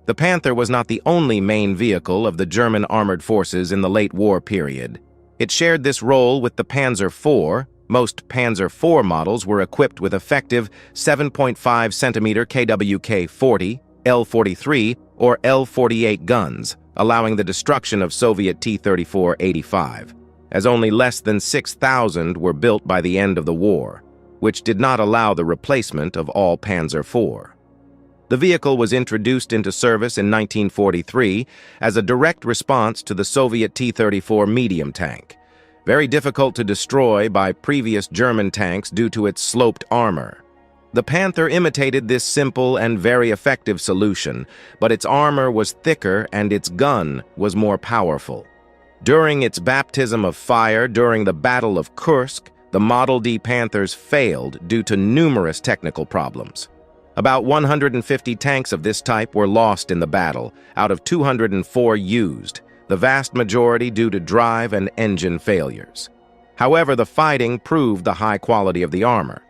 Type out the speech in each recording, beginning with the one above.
The Panther was not the only main vehicle of the German armored forces in the late war period. It shared this role with the Panzer IV. Most Panzer IV models were equipped with effective 7.5 cm KWK-40, L-43, or L-48 guns, allowing the destruction of Soviet T-34-85, as only less than 6,000 were built by the end of the war, which did not allow the replacement of all Panzer IV. The vehicle was introduced into service in 1943 as a direct response to the Soviet T-34 medium tank, very difficult to destroy by previous German tanks due to its sloped armor. The Panther imitated this simple and very effective solution, but its armor was thicker and its gun was more powerful. During its baptism of fire during the Battle of Kursk, the Model D Panthers failed due to numerous technical problems. About 150 tanks of this type were lost in the battle, out of 204 used, the vast majority due to drive and engine failures. However, the fighting proved the high quality of the armor.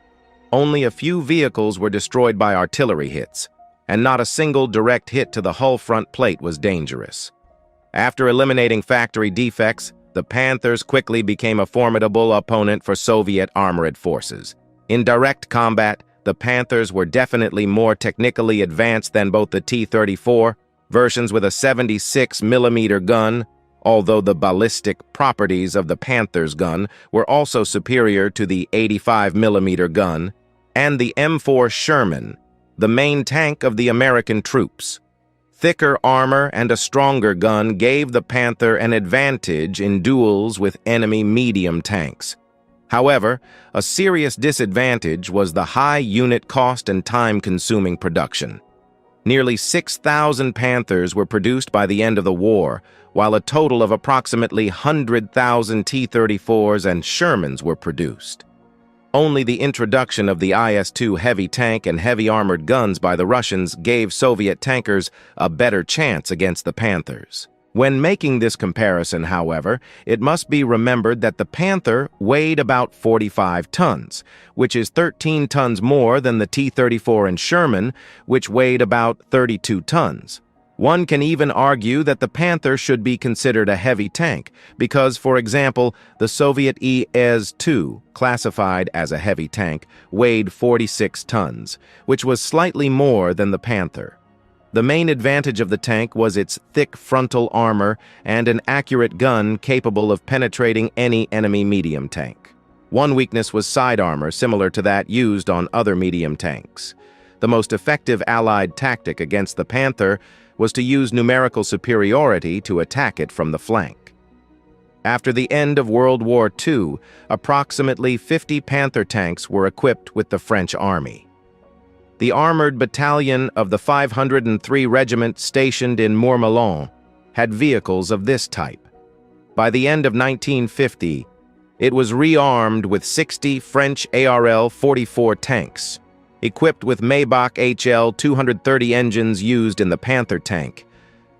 Only a few vehicles were destroyed by artillery hits, and not a single direct hit to the hull front plate was dangerous. After eliminating factory defects, the Panthers quickly became a formidable opponent for Soviet armored forces. In direct combat, the Panthers were definitely more technically advanced than both the T-34, versions with a 76mm gun, although the ballistic properties of the Panther's gun were also superior to the 85mm gun, and the M4 Sherman, the main tank of the American troops. Thicker armor and a stronger gun gave the Panther an advantage in duels with enemy medium tanks. However, a serious disadvantage was the high unit cost and time-consuming production. Nearly 6,000 Panthers were produced by the end of the war, while a total of approximately 100,000 T-34s and Shermans were produced. Only the introduction of the IS-2 heavy tank and heavy armored guns by the Russians gave Soviet tankers a better chance against the Panthers. When making this comparison, however, it must be remembered that the Panther weighed about 45 tons, which is 13 tons more than the T-34 and Sherman, which weighed about 32 tons. One can even argue that the Panther should be considered a heavy tank, because, for example, the Soviet IS-2, classified as a heavy tank, weighed 46 tons, which was slightly more than the Panther. The main advantage of the tank was its thick frontal armor and an accurate gun capable of penetrating any enemy medium tank. One weakness was side armor similar to that used on other medium tanks. The most effective Allied tactic against the Panther was to use numerical superiority to attack it from the flank. After the end of World War II, approximately 50 Panther tanks were equipped with the French Army. The armored battalion of the 503 Regiment stationed in Mourmelon had vehicles of this type. By the end of 1950, it was rearmed with 60 French ARL-44 tanks, equipped with Maybach HL-230 engines used in the Panther tank.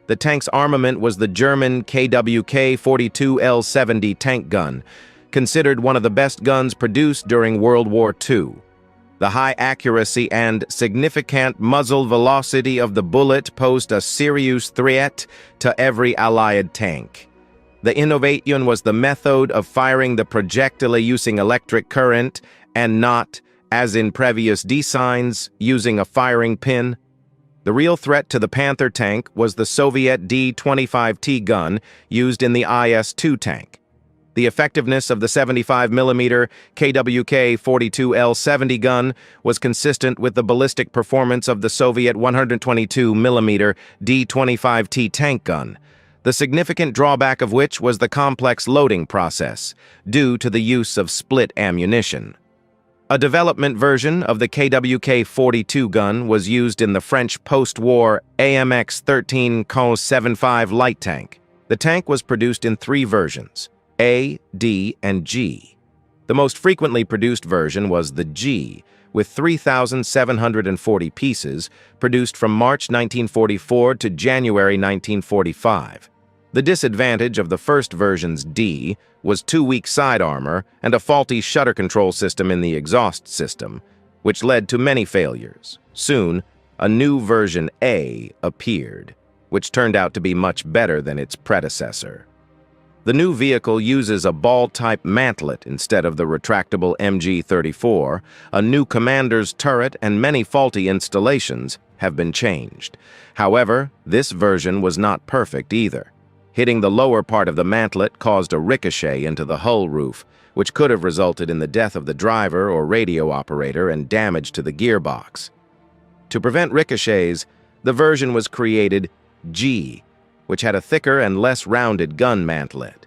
The tank's armament was the German KWK-42 L-70 tank gun, considered one of the best guns produced during World War II. The high accuracy and significant muzzle velocity of the bullet posed a serious threat to every Allied tank. The innovation was the method of firing the projectile using electric current and not, as in previous designs, using a firing pin. The real threat to the Panther tank was the Soviet D-25T gun used in the IS-2 tank. The effectiveness of the 75mm KWK-42 L-70 gun was consistent with the ballistic performance of the Soviet 122mm D-25T tank gun, the significant drawback of which was the complex loading process, due to the use of split ammunition. A development version of the KWK-42 gun was used in the French post-war AMX-13-75 light tank. The tank was produced in 3 versions: A, D, and G. The most frequently produced version was the G, with 3,740 pieces, produced from March 1944 to January 1945. The disadvantage of the first version's D was too weak side armor and a faulty shutter control system in the exhaust system, which led to many failures. Soon, a new version A appeared, which turned out to be much better than its predecessor. The new vehicle uses a ball-type mantlet instead of the retractable MG-34. A new commander's turret and many faulty installations have been changed. However, this version was not perfect either. Hitting the lower part of the mantlet caused a ricochet into the hull roof, which could have resulted in the death of the driver or radio operator and damage to the gearbox. To prevent ricochets, the version was created G, which had a thicker and less rounded gun mantlet.